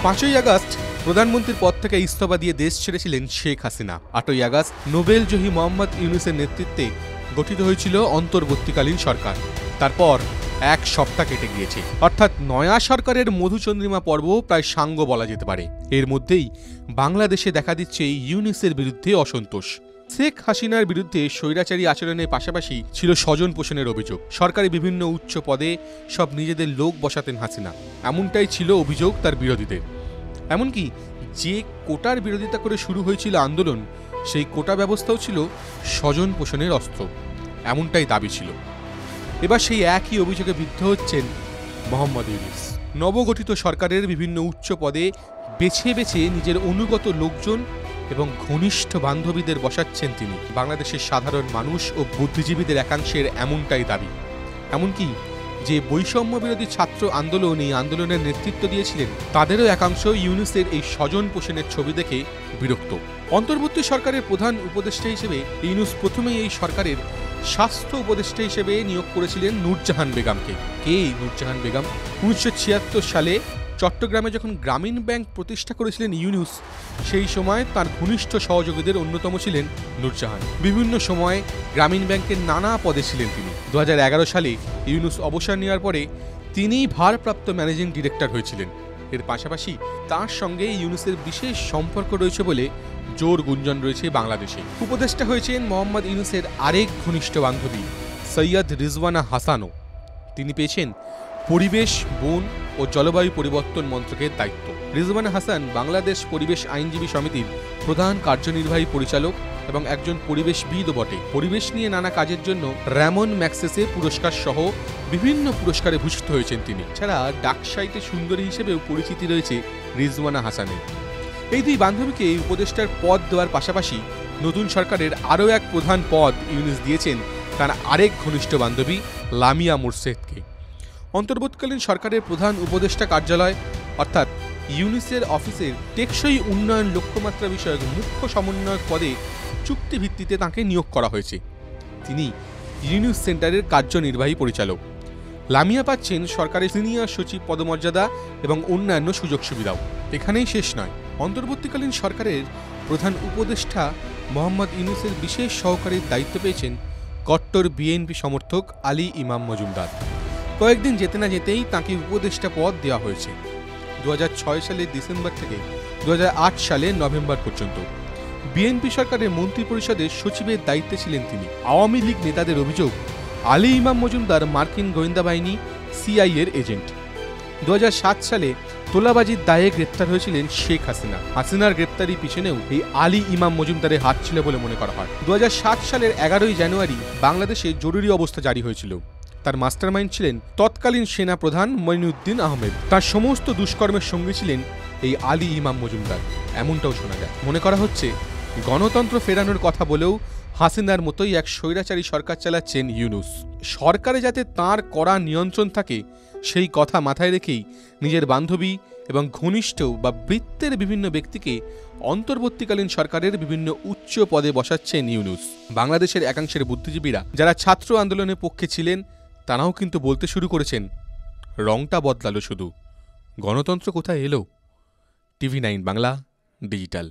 5ই August প্রধানমন্ত্রীর পদ থেকে ইস্তফা দিয়ে দেশ ছেড়েছিলেন শেখ হাসিনা। 8ই আগস্ট নোবেলজয়ী মোহাম্মদ ইউনূসের নেতৃত্বে গঠিত হয়েছিল অন্তর্বর্তীকালীন সরকার। তারপর এক সপ্তাহ কেটে গিয়েছে, অর্থাৎ নয়া সরকারের মধুচন্দ্রিমা পর্ব প্রায় সাঙ্গ বলা যেতে পারে। এর মধ্যেই বাংলাদেশে দেখা দিচ্ছে ইউনূসের বিরুদ্ধে অসন্তোষ। শেখ হাসিনার বিরুদ্ধে স্বৈরাচারী আচরণের পাশাপাশি ছিল স্বজন পোষণের অভিযোগ। সরকারি বিভিন্ন উচ্চ পদে সব নিজেদের লোক বসাতেন হাসিনা, এমনটাই ছিল অভিযোগ তার বিরোধীদের। এমনকি যে কোটার বিরোধিতা করে শুরু হয়েছিল আন্দোলন, সেই কোটা ব্যবস্থাও ছিল স্বজন পোষণের অস্ত্র, এমনটাই দাবি ছিল। এবার সেই একই অভিযোগে বিদ্ধ হচ্ছেন মোহাম্মদ ইউনূস। নবগঠিত সরকারের বিভিন্ন উচ্চ পদে বেছে বেছে নিজের অনুগত লোকজন এবং ঘনিষ্ঠ বান্ধবীদের বসাচ্ছেন তিনি। বাংলাদেশের সাধারণ মানুষ ও বুদ্ধিজীবীদের একাংশের এমনটাই দাবি। এমনকি যে বৈষম্য বিরোধী ছাত্র আন্দোলন এই আন্দোলনের নেতৃত্ব দিয়েছিলেন, তাদেরও একাংশ ইউনূসের এই স্বজন পোষণের ছবি দেখে বিরক্ত। অন্তর্বর্তী সরকারের প্রধান উপদেষ্টা হিসেবে ইউনূস প্রথমেই এই সরকারের স্বাস্থ্য উপদেষ্টা হিসেবে নিয়োগ করেছিলেন নূরজাহান বেগমকে। কে এই নূরজাহান বেগম? 1976 সালে চট্টগ্রামে যখন গ্রামীণ ব্যাংক প্রতিষ্ঠা করেছিলেন ইউনূস, সেই সময় তার ঘনিষ্ঠ সহযোগীদের অন্যতম ছিলেন নূরজাহান। বিভিন্ন সময়ে গ্রামীণ ব্যাংকের নানা পদে ছিলেন তিনি। 2011 সালে ইউনূস অবসর নেওয়ার পরে তিনিই ভারপ্রাপ্ত ম্যানেজিং ডিরেক্টর হয়েছিলেন। এর পাশাপাশি তার সঙ্গে ইউনূসের বিশেষ সম্পর্ক রয়েছে বলে জোর গুঞ্জন রয়েছে বাংলাদেশে। উপদেষ্টা হয়েছেন মোহাম্মদ ইউনূসের আরেক ঘনিষ্ঠ বান্ধবী সৈয়দ রিজওয়ানা হাসানও। তিনি পেয়েছেন পরিবেশ, বন ও জলবায়ু পরিবর্তন মন্ত্রকের দায়িত্ব। রিজওয়ানা হাসান বাংলাদেশ পরিবেশ আইনজীবী সমিতির প্রধান কার্যনির্বাহী পরিচালক এবং একজন পরিবেশবিদও বটে। পরিবেশ নিয়ে নানা কাজের জন্য র্যামন ম্যাগসেসে পুরস্কার সহ বিভিন্ন পুরস্কারে ভূষিত হয়েছেন তিনি। ছাড়া ডাকসাইতে সুন্দরী হিসেবেও পরিচিতি রয়েছে রিজওয়ানা হাসানের। এই দুই বান্ধবীকে উপদেষ্টার পদ দেওয়ার পাশাপাশি নতুন সরকারের আরও এক প্রধান পদ ইউনূস দিয়েছেন তার আরেক ঘনিষ্ঠ বান্ধবী লামিয়া মোরশেদকে। অন্তর্বর্তীকালীন সরকারের প্রধান উপদেষ্টা কার্যালয় অর্থাৎ ইউনূসের অফিসের টেকসই উন্নয়ন লক্ষ্যমাত্রা বিষয়ক মুখ্য সমন্বয়ক পদে চুক্তি ভিত্তিতে তাঁকে নিয়োগ করা হয়েছে। তিনি ইউনূস সেন্টারের কার্যনির্বাহী পরিচালক। লামিয়া পাচ্ছেন সরকারের সিনিয়র সচিব পদমর্যাদা এবং অন্যান্য সুযোগ সুবিধাও। এখানেই শেষ নয়, অন্তর্বর্তীকালীন সরকারের প্রধান উপদেষ্টা মোহাম্মদ ইউনূসের বিশেষ সহকারীর দায়িত্ব পেয়েছেন কট্টর বিএনপি সমর্থক আলী ইমাম মজুমদার। কয়েকদিন যেতে না যেতেই তাঁকে উপদেষ্টা পদ দেওয়া হয়েছে। 2006 সালের ডিসেম্বর থেকে 2008 সালের নভেম্বর পর্যন্ত বিএনপি সরকারের মন্ত্রিপরিষদের সচিবের দায়িত্বে ছিলেন তিনি। আওয়ামী লীগ নেতাদের অভিযোগ, আলী ইমাম মজুমদার মার্কিন গোয়েন্দা বাহিনী সিআইএর এজেন্ট। 2007 সালে তোলাবাজির দায়ে গ্রেপ্তার হয়েছিলেন শেখ হাসিনা। হাসিনার গ্রেপ্তারির পিছনেও এই আলী ইমাম মজুমদারের হাত ছিল বলে মনে করা হয়। 2007 সালের 11ই জানুয়ারি বাংলাদেশে জরুরি অবস্থা জারি হয়েছিল। তার মাস্টারমাইন্ড ছিলেন তৎকালীন সেনা প্রধান মঈনুদ্দিন আহমেদ। তার সমস্ত দুষ্কর্মের সঙ্গে ছিলেন এই আলী ইমাম মজুমদার, এমনটাও শোনা যায়। মনে করা হচ্ছে গণতন্ত্র ফেরানোর কথা বলেও হাসিনার মতোই এক স্বৈরাচারী সরকার চালাচ্ছেন ইউনূস। সরকারে যাতে তাঁর কড়া নিয়ন্ত্রণ থাকে, সেই কথা মাথায় রেখেই নিজের বান্ধবী এবং ঘনিষ্ঠ বা বৃত্তের বিভিন্ন ব্যক্তিকে অন্তর্বর্তীকালীন সরকারের বিভিন্ন উচ্চ পদে বসাচ্ছেন ইউনূস। বাংলাদেশের একাংশের বুদ্ধিজীবীরা যারা ছাত্র আন্দোলনের পক্ষে ছিলেন, তারাও কিন্তু বলতে শুরু করেছেন, রংটা বদলালো শুধু, গণতন্ত্র কোথায় এলো? TV9 Bangla digital.